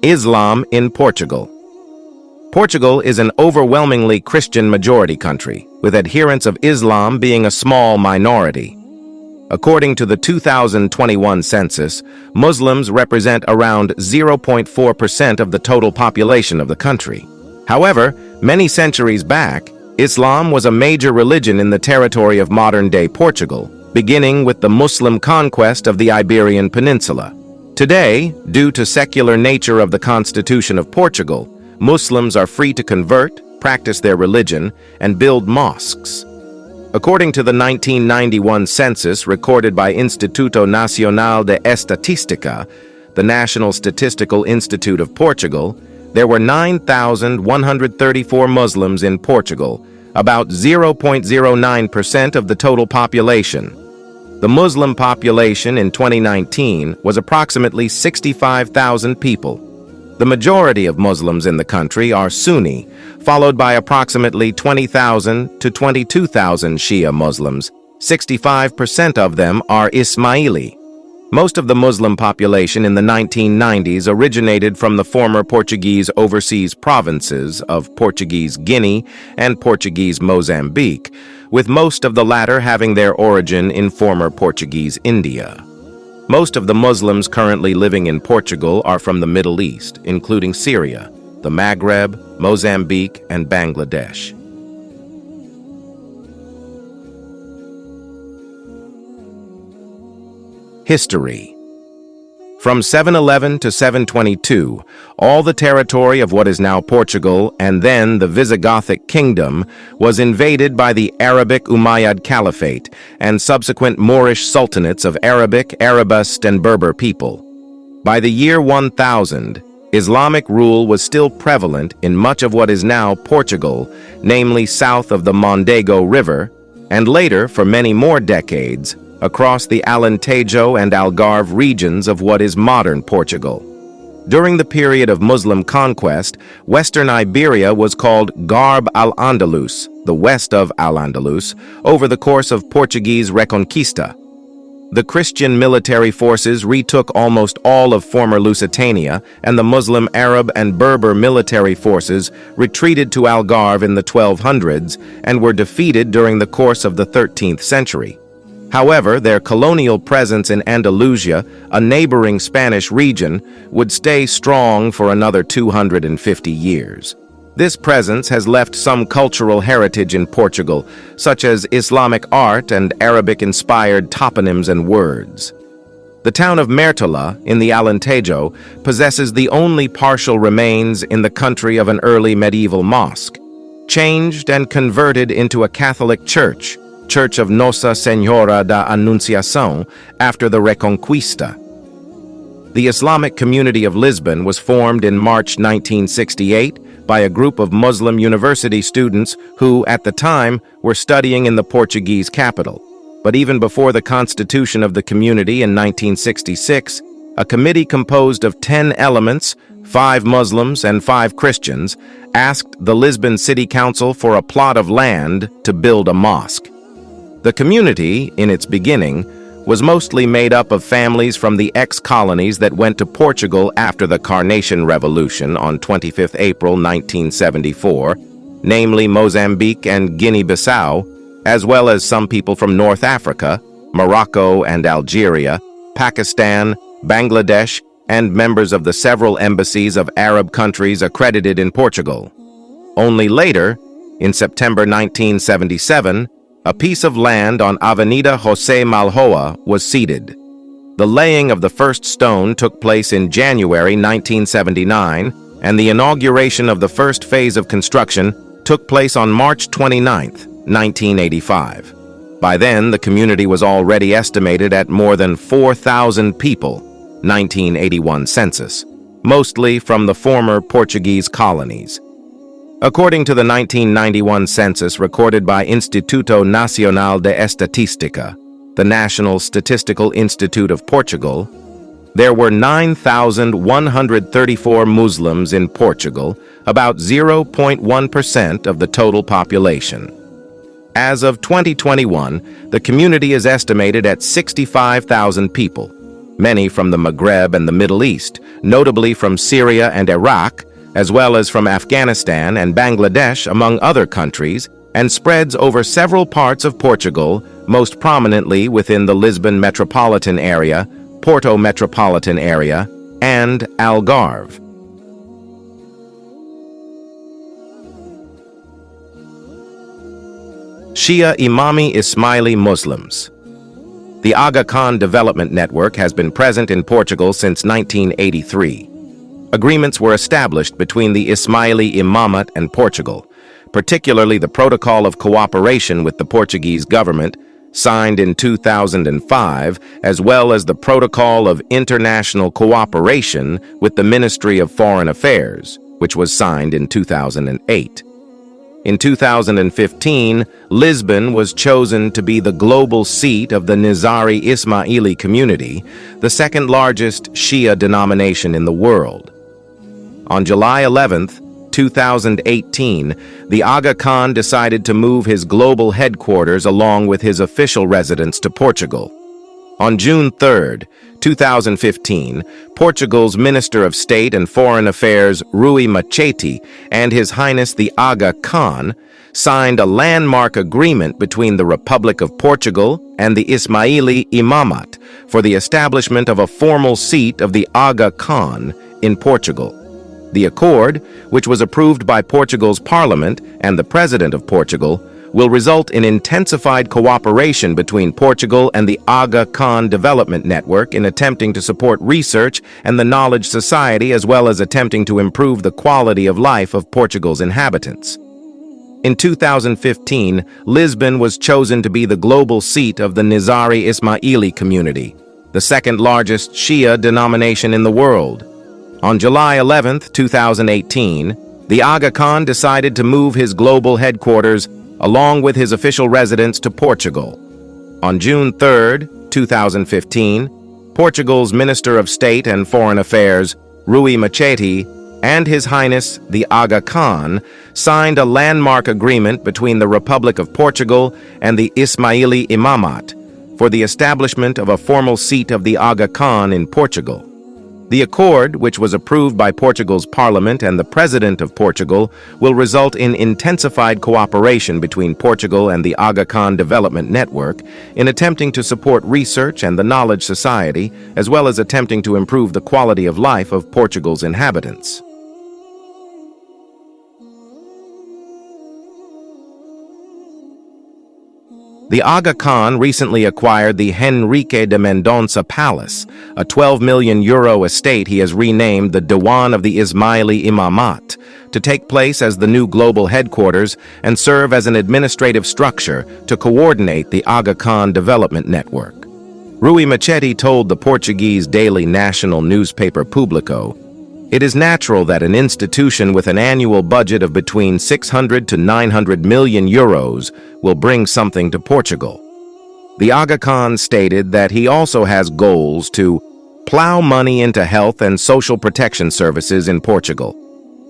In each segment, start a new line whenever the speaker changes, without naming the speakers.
Islam in Portugal. Portugal is an overwhelmingly Christian majority country, with adherents of Islam being a small minority. According to the 2021 census, Muslims represent around 0.4% of the total population of the country. However, many centuries back, Islam was a major religion in the territory of modern-day Portugal, beginning with the Muslim conquest of the Iberian Peninsula. Today, due to secular nature of the Constitution of Portugal, Muslims are free to convert, practice their religion, and build mosques. According to the 1991 census recorded by Instituto Nacional de Estatística, the National Statistical Institute of Portugal, there were 9,134 Muslims in Portugal, about 0.09% of the total population. The Muslim population in 2019 was approximately 65,000 people. The majority of Muslims in the country are Sunni, followed by approximately 20,000 to 22,000 Shia Muslims. 65% of them are Ismaili. Most of the Muslim population in the 1990s originated from the former Portuguese overseas provinces of Portuguese Guinea and Portuguese Mozambique, with most of the latter having their origin in former Portuguese India. Most of the Muslims currently living in Portugal are from the Middle East, including Syria, the Maghreb, Mozambique, and Bangladesh. History. From 711 to 722, all the territory of what is now Portugal and then the Visigothic Kingdom was invaded by the Arabic Umayyad Caliphate and subsequent Moorish sultanates of Arabic, Arabist, and Berber people. By the year 1000, Islamic rule was still prevalent in much of what is now Portugal, namely south of the Mondego River, and later, for many more decades, across the Alentejo and Algarve regions of what is modern Portugal. During the period of Muslim conquest, Western Iberia was called Garb Al-Andalus, the west of Al-Andalus, over the course of Portuguese Reconquista. The Christian military forces retook almost all of former Lusitania, and the Muslim, Arab, and Berber military forces retreated to Algarve in the 1200s and were defeated during the course of the 13th century. However, their colonial presence in Andalusia, a neighboring Spanish region, would stay strong for another 250 years. This presence has left some cultural heritage in Portugal, such as Islamic art and Arabic-inspired toponyms and words. The town of Mertola, in the Alentejo, possesses the only partial remains in the country of an early medieval mosque, changed and converted into a Catholic church of Nossa Senhora da Anunciação, after the Reconquista. The Islamic community of Lisbon was formed in March 1968 by a group of Muslim university students who, at the time, were studying in the Portuguese capital. But even before the constitution of the community in 1966, a committee composed of 10 elements, 5 Muslims and 5 Christians, asked the Lisbon City Council for a plot of land to build a mosque. The community, in its beginning, was mostly made up of families from the ex-colonies that went to Portugal after the Carnation Revolution on 25 April 1974, namely Mozambique and Guinea-Bissau, as well as some people from North Africa, Morocco and Algeria, Pakistan, Bangladesh, and members of the several embassies of Arab countries accredited in Portugal. Only later, in September 1977, a piece of land on Avenida José Malhoa was ceded. The laying of the first stone took place in January 1979, and the inauguration of the first phase of construction took place on March 29, 1985. By then, the community was already estimated at more than 4,000 people, 1981 census, mostly from the former Portuguese colonies. According to the 1991 census recorded by Instituto Nacional de Estatística, the National Statistical Institute of Portugal, there were 9,134 Muslims in Portugal, about 0.1% of the total population. As of 2021, the community is estimated at 65,000 people. many from the Maghreb and the Middle East, notably from Syria and Iraq, as well as from Afghanistan and Bangladesh, among other countries, and spreads over several parts of Portugal, most prominently within the Lisbon metropolitan area, Porto metropolitan area, and Algarve. Shia Imami Ismaili Muslims. The Aga Khan Development Network has been present in Portugal since 1983. Agreements were established between the Ismaili Imamate and Portugal, particularly the Protocol of Cooperation with the Portuguese government, signed in 2005, as well as the Protocol of International Cooperation with the Ministry of Foreign Affairs, which was signed in 2008. In 2015, Lisbon was chosen to be the global seat of the Nizari Ismaili community, the second largest Shia denomination in the world. On July 11, 2018, the Aga Khan decided to move his global headquarters along with his official residence to Portugal. On June 3, 2015, Portugal's Minister of State and Foreign Affairs, Rui Machete, and His Highness the Aga Khan signed a landmark agreement between the Republic of Portugal and the Ismaili Imamate for the establishment of a formal seat of the Aga Khan in Portugal. The accord, which was approved by Portugal's Parliament and the President of Portugal, will result in intensified cooperation between Portugal and the Aga Khan Development Network in attempting to support research and the knowledge society, as well as attempting to improve the quality of life of Portugal's inhabitants. In 2015, Lisbon was chosen to be the global seat of the Nizari Ismaili community, the second largest Shia denomination in the world. On July 11, 2018, the Aga Khan decided to move his global headquarters along with his official residence to Portugal. On June 3, 2015, Portugal's Minister of State and Foreign Affairs, Rui Machete, and His Highness the Aga Khan signed a landmark agreement between the Republic of Portugal and the Ismaili Imamate for the establishment of a formal seat of the Aga Khan in Portugal. The accord, which was approved by Portugal's Parliament and the President of Portugal, will result in intensified cooperation between Portugal and the Aga Khan Development Network in attempting to support research and the knowledge society, as well as attempting to improve the quality of life of Portugal's inhabitants. The Aga Khan recently acquired the Henrique de Mendonça Palace, a €12 million estate he has renamed the Diwan of the Ismaili Imamate, to take place as the new global headquarters and serve as an administrative structure to coordinate the Aga Khan Development Network. Rui Machete told the Portuguese daily national newspaper Público, "It is natural that an institution with an annual budget of between 600 to 900 million euros will bring something to Portugal." The Aga Khan stated that he also has goals to plow money into health and social protection services in Portugal.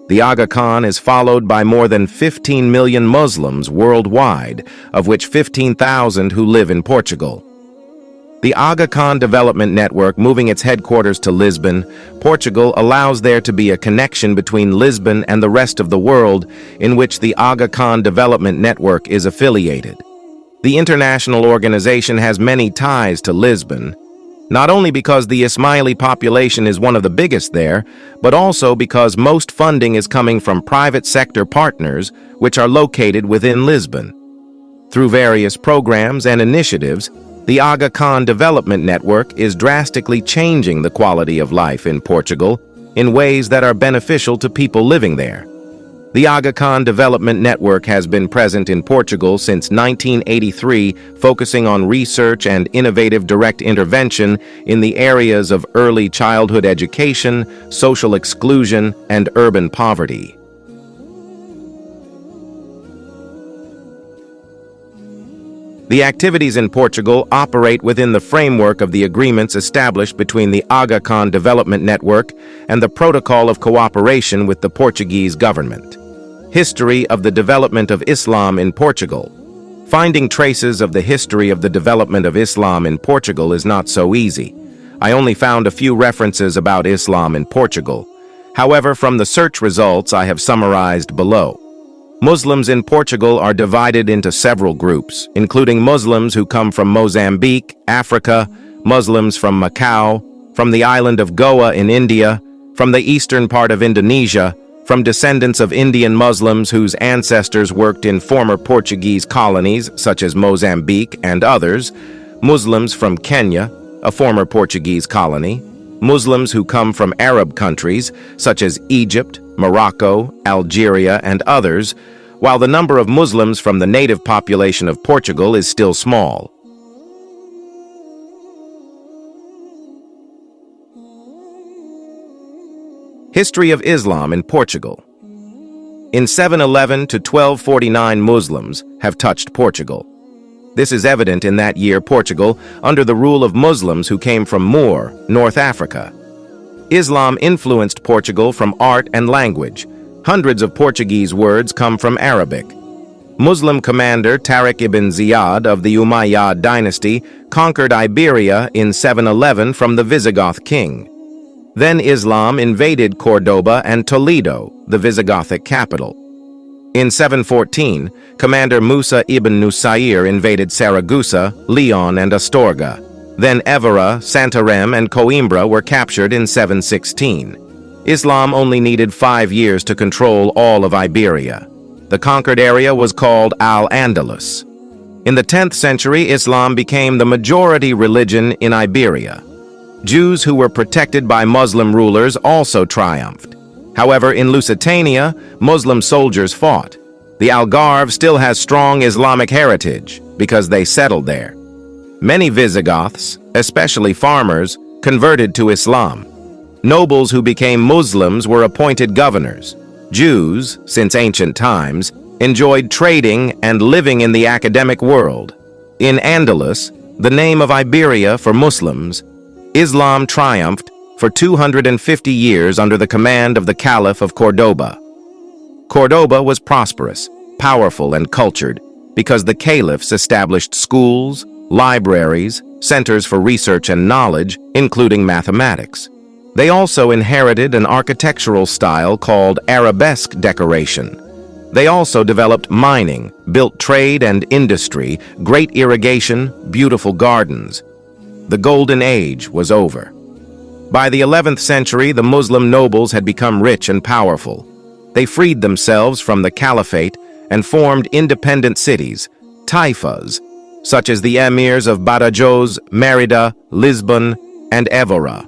The Aga Khan is followed by more than 15 million Muslims worldwide, of which 15,000 who live in Portugal. The Aga Khan Development Network moving its headquarters to Lisbon, Portugal, allows there to be a connection between Lisbon and the rest of the world in which the Aga Khan Development Network is affiliated. The international organization has many ties to Lisbon, not only because the Ismaili population is one of the biggest there, but also because most funding is coming from private sector partners which are located within Lisbon. Through various programs and initiatives, the Aga Khan Development Network is drastically changing the quality of life in Portugal in ways that are beneficial to people living there. The Aga Khan Development Network has been present in Portugal since 1983, focusing on research and innovative direct intervention in the areas of early childhood education, social exclusion, and urban poverty. The activities in Portugal operate within the framework of the agreements established between the Aga Khan Development Network and the Protocol of Cooperation with the Portuguese government. History of the development of Islam in Portugal. Finding traces of the history of the development of Islam in Portugal is not so easy. I only found a few references about Islam in Portugal. However, from the search results I have summarized below. Muslims in Portugal are divided into several groups, including Muslims who come from Mozambique, Africa, Muslims from Macau, from the island of Goa in India, from the eastern part of Indonesia, from descendants of Indian Muslims whose ancestors worked in former Portuguese colonies such as Mozambique and others, Muslims from Kenya, a former Portuguese colony, Muslims who come from Arab countries such as Egypt, Morocco, Algeria, and others, while the number of Muslims from the native population of Portugal is still small. History of Islam in Portugal. In 711 to 1249, Muslims have touched Portugal. This is evident in that year Portugal, under the rule of Muslims who came from Moor, North Africa. Islam influenced Portugal from art and language. Hundreds of Portuguese words come from Arabic. Muslim commander Tariq ibn Ziyad of the Umayyad dynasty conquered Iberia in 711 from the Visigoth king. Then Islam invaded Cordoba and Toledo, the Visigothic capital. In 714, Commander Musa ibn Nusayr invaded Saragossa, Leon, and Astorga. Then Évora, Santarém, and Coimbra were captured in 716. Islam only needed 5 years to control all of Iberia. The conquered area was called Al-Andalus. In the 10th century, Islam became the majority religion in Iberia. Jews who were protected by Muslim rulers also triumphed. However, in Lusitania, Muslim soldiers fought. The Algarve still has strong Islamic heritage because they settled there. Many Visigoths, especially farmers, converted to Islam. Nobles who became Muslims were appointed governors. Jews, since ancient times, enjoyed trading and living in the academic world. In Andalus, the name of Iberia for Muslims, Islam triumphed for 250 years under the command of the Caliph of Cordoba. Cordoba was prosperous, powerful, and cultured because the caliphs established schools, libraries, centers for research and knowledge, including mathematics. They also inherited an architectural style called arabesque decoration. They also developed mining, built trade and industry, great irrigation, beautiful gardens. The Golden Age was over. By the 11th century, the Muslim nobles had become rich and powerful. They freed themselves from the caliphate and formed independent cities, taifas, such as the emirs of Badajoz, Merida, Lisbon, and Évora.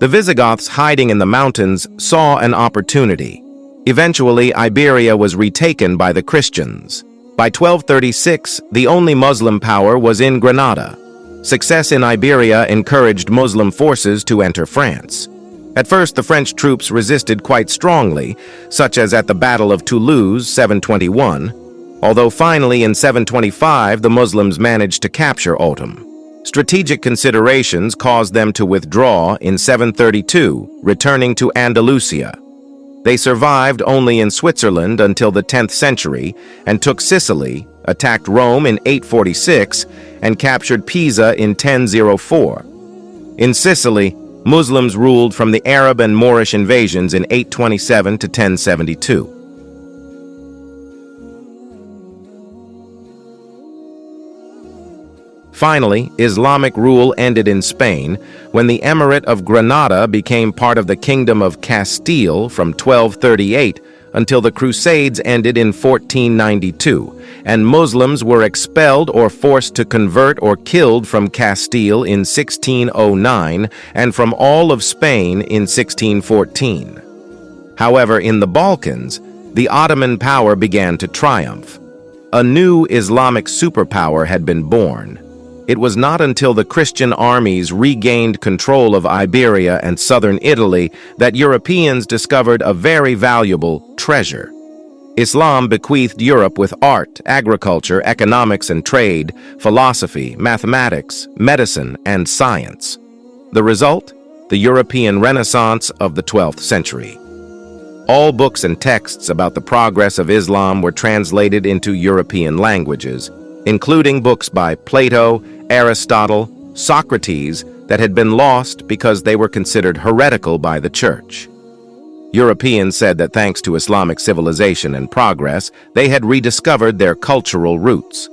The Visigoths hiding in the mountains saw an opportunity. Eventually, Iberia was retaken by the Christians. By 1236, the only Muslim power was in Granada. Success in Iberia encouraged Muslim forces to enter France. At first, the French troops resisted quite strongly, such as at the Battle of Toulouse, 721, although finally in 725 the Muslims managed to capture Ottoman. Strategic considerations caused them to withdraw in 732, returning to Andalusia. They survived only in Switzerland until the 10th century and took Sicily, attacked Rome in 846, and captured Pisa in 1004. In Sicily, Muslims ruled from the Arab and Moorish invasions in 827 to 1072. Finally, Islamic rule ended in Spain when the Emirate of Granada became part of the Kingdom of Castile from 1238 until the Crusades ended in 1492, and Muslims were expelled or forced to convert or killed from Castile in 1609 and from all of Spain in 1614. However, in the Balkans, the Ottoman power began to triumph. A new Islamic superpower had been born. It was not until the Christian armies regained control of Iberia and southern Italy that Europeans discovered a very valuable treasure. Islam bequeathed Europe with art, agriculture, economics and trade, philosophy, mathematics, medicine, and science. The result? The European Renaissance of the 12th century. All books and texts about the progress of Islam were translated into European languages, including books by Plato, Aristotle, Socrates that had been lost because they were considered heretical by the church. Europeans said that thanks to Islamic civilization and progress, they had rediscovered their cultural roots.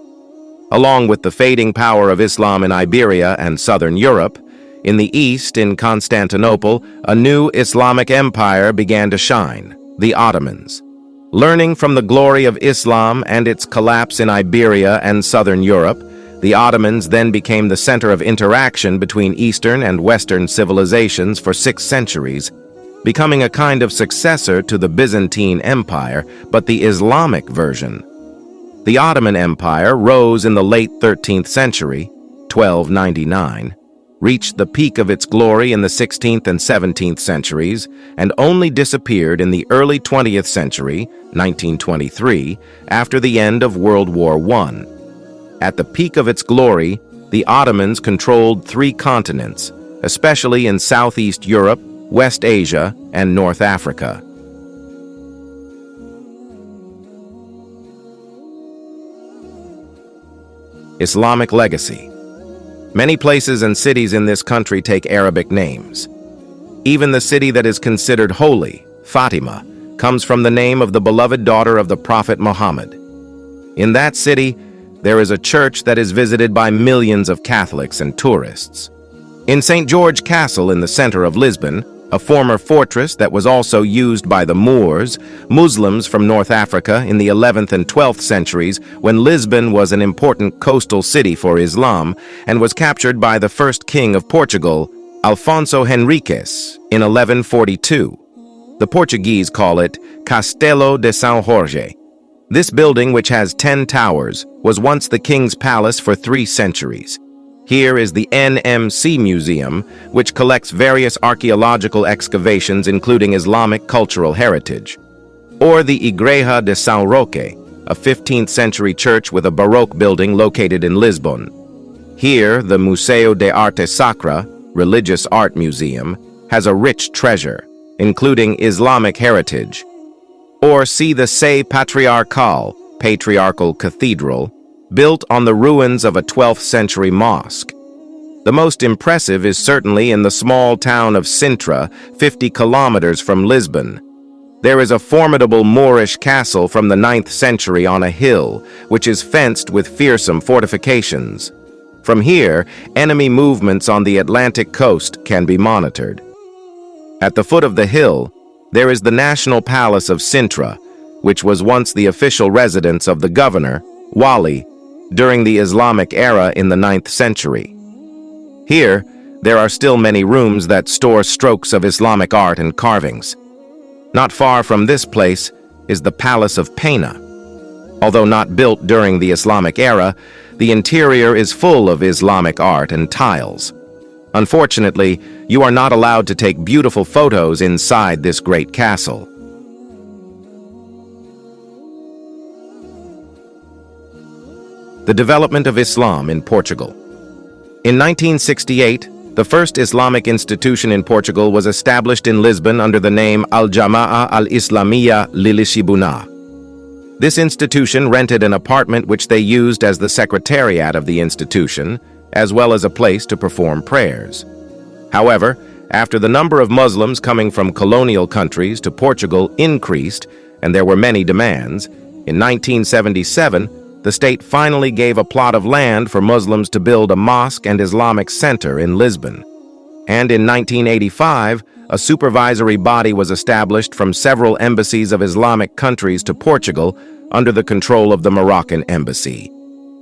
Along with the fading power of Islam in Iberia and southern Europe, in the east, in Constantinople, a new Islamic empire began to shine, the Ottomans. Learning from the glory of Islam and its collapse in Iberia and southern Europe, the Ottomans then became the center of interaction between Eastern and Western civilizations for 6 centuries, becoming a kind of successor to the Byzantine Empire, but the Islamic version. The Ottoman Empire rose in the late 13th century, 1299, reached the peak of its glory in the 16th and 17th centuries, and only disappeared in the early 20th century, 1923, after the end of World War I. At the peak of its glory, the Ottomans controlled 3 continents, especially in Southeast Europe, West Asia, and North Africa. Islamic legacy. Many places and cities in this country take Arabic names. Even the city that is considered holy, Fatima, comes from the name of the beloved daughter of the Prophet Muhammad. In that city, there is a church that is visited by millions of Catholics and tourists. In St. George Castle in the center of Lisbon, a former fortress that was also used by the Moors, Muslims from North Africa in the 11th and 12th centuries, when Lisbon was an important coastal city for Islam and was captured by the first king of Portugal, Alfonso Henriques, in 1142. The Portuguese call it Castelo de São Jorge. This building, which has 10 towers, was once the king's palace for 3 centuries. Here is the NMC Museum, which collects various archaeological excavations including Islamic cultural heritage. Or the Igreja de São Roque, a 15th century church with a Baroque building located in Lisbon. Here, the Museu de Arte Sacra, religious art museum, has a rich treasure, including Islamic heritage. Or see the Sé Patriarcal, patriarchal cathedral, built on the ruins of a 12th century mosque. The most impressive is certainly in the small town of Sintra, 50 kilometers from Lisbon. There is a formidable Moorish castle from the 9th century on a hill, which is fenced with fearsome fortifications. From here, enemy movements on the Atlantic coast can be monitored. At the foot of the hill, there is the National Palace of Sintra, which was once the official residence of the governor, Wali, during the Islamic era in the 9th century. Here, there are still many rooms that store strokes of Islamic art and carvings. Not far from this place is the Palace of Pena. Although not built during the Islamic era, the interior is full of Islamic art and tiles. Unfortunately, you are not allowed to take beautiful photos inside this great castle. The development of Islam in Portugal. In 1968, the first Islamic institution in Portugal was established in Lisbon under the name Al-Jama'a al-Islamiyya Lilisibuna. This institution rented an apartment which they used as the secretariat of the institution, as well as a place to perform prayers. However, after the number of Muslims coming from colonial countries to Portugal increased, and there were many demands, in 1977, the state finally gave a plot of land for Muslims to build a mosque and Islamic center in Lisbon. And in 1985, a supervisory body was established from several embassies of Islamic countries to Portugal under the control of the Moroccan embassy.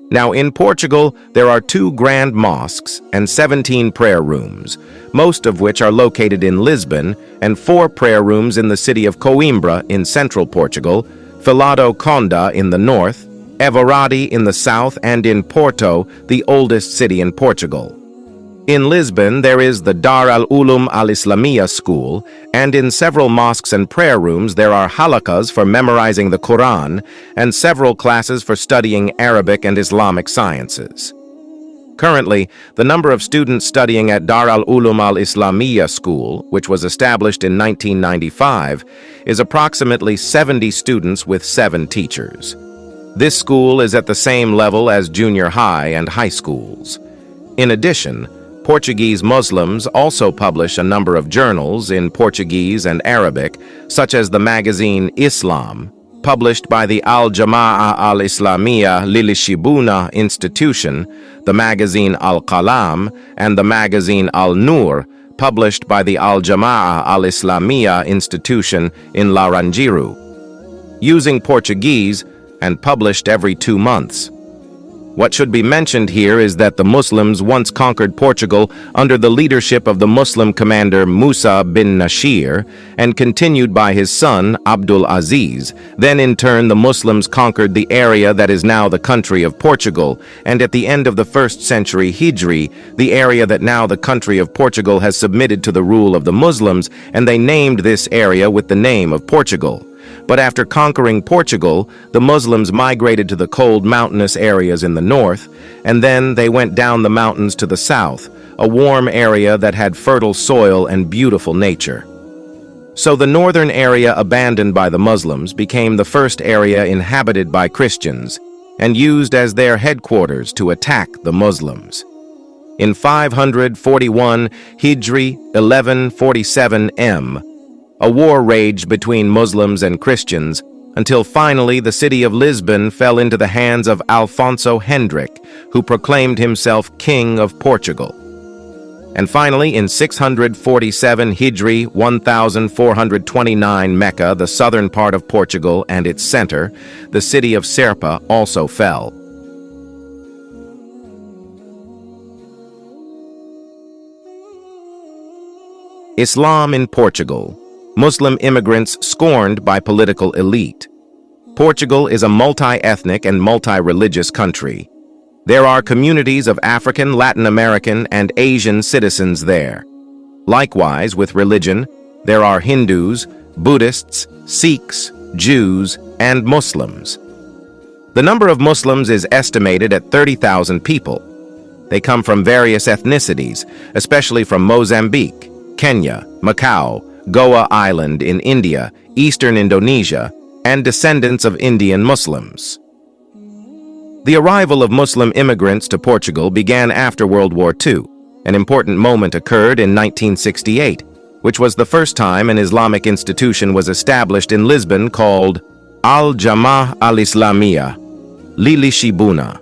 Now, in Portugal, there are 2 grand mosques and 17 prayer rooms, most of which are located in Lisbon, and 4 prayer rooms in the city of Coimbra in central Portugal, Filado Conda in the north, Everade in the south, and in Porto, the oldest city in Portugal. In Lisbon, there is the Dar al-Ulum al-Islamiyya school, and in several mosques and prayer rooms there are halakas for memorizing the Quran and several classes for studying Arabic and Islamic sciences. Currently, the number of students studying at Dar al-Ulum al-Islamiyya school, which was established in 1995, is approximately 70 students with 7 teachers. This school is at the same level as junior high and high schools. In addition, Portuguese Muslims also publish a number of journals in Portuguese and Arabic, such as the magazine Islam, published by the Al-Jama'a al-Islamiyya Lil-Shibuna institution, the magazine Al-Qalam, and the magazine Al-Nur, published by the Al-Jama'a al-Islamiyya institution in Laranjiru, using Portuguese and published every 2 months. What should be mentioned here is that the Muslims once conquered Portugal under the leadership of the Muslim commander Musa bin Nasir and continued by his son Abdul Aziz. Then in turn the Muslims conquered the area that is now the country of Portugal, and at the end of the 1st century Hijri, the area that now the country of Portugal has submitted to the rule of the Muslims, and they named this area with the name of Portugal. But after conquering Portugal, the Muslims migrated to the cold mountainous areas in the north, and then they went down the mountains to the south, a warm area that had fertile soil and beautiful nature. So the northern area abandoned by the Muslims became the first area inhabited by Christians and used as their headquarters to attack the Muslims. In 541 Hijri 1147 M, a war raged between Muslims and Christians until finally the city of Lisbon fell into the hands of Alfonso Hendrik, who proclaimed himself King of Portugal. And finally, in 647 Hijri 1429 Mecca, the southern part of Portugal and its center, the city of Serpa, also fell. Islam in Portugal. Muslim immigrants scorned by political elite. Portugal is a multi-ethnic and multi-religious country. There are communities of African, Latin American, and Asian citizens there. Likewise, with religion, there are Hindus, Buddhists, Sikhs, Jews, and Muslims. The number of Muslims is estimated at 30,000 people. They come from various ethnicities, especially from Mozambique, Kenya, Macau, Goa Island in India, eastern Indonesia, and descendants of Indian Muslims. The arrival of Muslim immigrants to Portugal began after World War II. An important moment occurred in 1968, which was the first time an Islamic institution was established in Lisbon called Al-Jama'a al-Islamiyya Lil-Shibuna.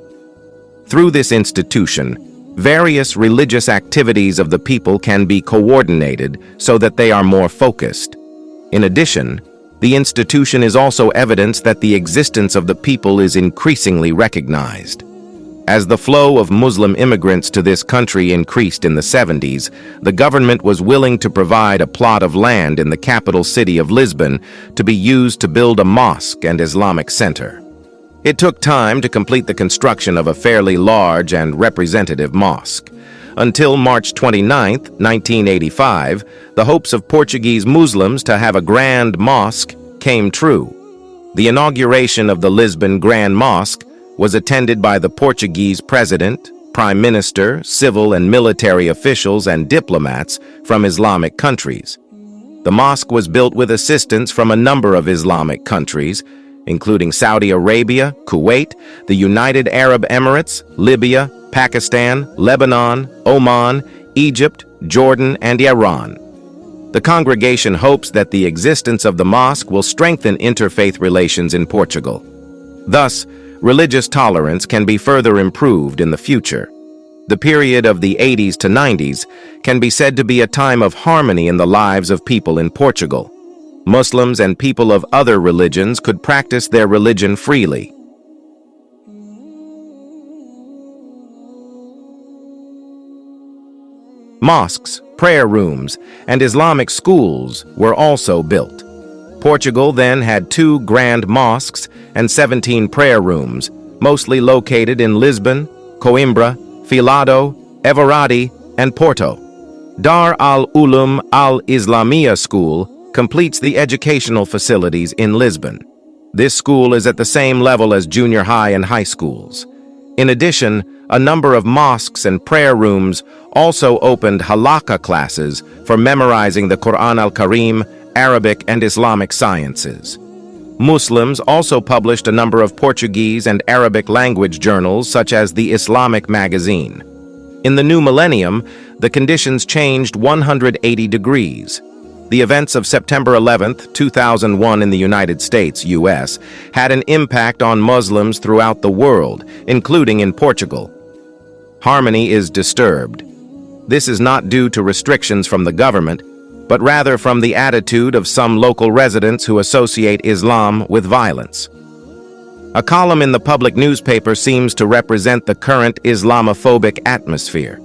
Through this institution, various religious activities of the people can be coordinated so that they are more focused. In addition, the institution is also evidence that the existence of the people is increasingly recognized. As the flow of Muslim immigrants to this country increased in the 70s, the government was willing to provide a plot of land in the capital city of Lisbon to be used to build a mosque and Islamic center. It took time to complete the construction of a fairly large and representative mosque. Until March 29, 1985, the hopes of Portuguese Muslims to have a grand mosque came true. The inauguration of the Lisbon Grand Mosque was attended by the Portuguese president, prime minister, civil and military officials, and diplomats from Islamic countries. The mosque was built with assistance from a number of Islamic countries, including Saudi Arabia, Kuwait, the United Arab Emirates, Libya, Pakistan, Lebanon, Oman, Egypt, Jordan, and Iran. The congregation hopes that the existence of the mosque will strengthen interfaith relations in Portugal. Thus, religious tolerance can be further improved in the future. The period of the 80s to 90s can be said to be a time of harmony in the lives of people in Portugal. Muslims and people of other religions could practice their religion freely. Mosques, prayer rooms, and Islamic schools were also built. Portugal then had 2 grand mosques and 17 prayer rooms, mostly located in Lisbon, Coimbra, Filado, Everati, and Porto. Dar al-Ulum al-Islamiyya School completes the educational facilities in Lisbon. This school is at the same level as junior high and high schools. In addition, a number of mosques and prayer rooms also opened halakha classes for memorizing the Quran al-Karim, Arabic, and Islamic sciences. Muslims also published a number of Portuguese and Arabic language journals such as the Islamic magazine. In the new millennium, the conditions changed 180 degrees. The events of September 11, 2001 in the United States, US, had an impact on Muslims throughout the world, including in Portugal. Harmony is disturbed. This is not due to restrictions from the government, but rather from the attitude of some local residents who associate Islam with violence. A column in the public newspaper seems to represent the current Islamophobic atmosphere.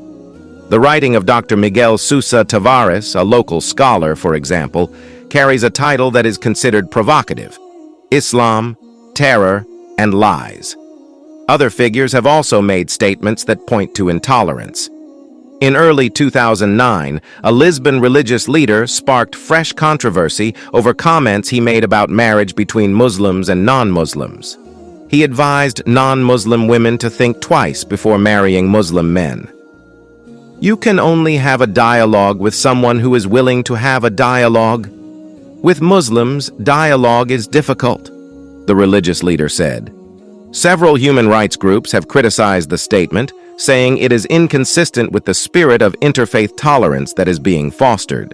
The writing of Dr. Miguel Sousa Tavares, a local scholar, for example, carries a title that is considered provocative: Islam, Terror, and Lies. Other figures have also made statements that point to intolerance. In early 2009, a Lisbon religious leader sparked fresh controversy over comments he made about marriage between Muslims and non-Muslims. He advised non-Muslim women to think twice before marrying Muslim men. You can only have a dialogue with someone who is willing to have a dialogue. With Muslims, dialogue is difficult, the religious leader said. Several human rights groups have criticized the statement, saying it is inconsistent with the spirit of interfaith tolerance that is being fostered.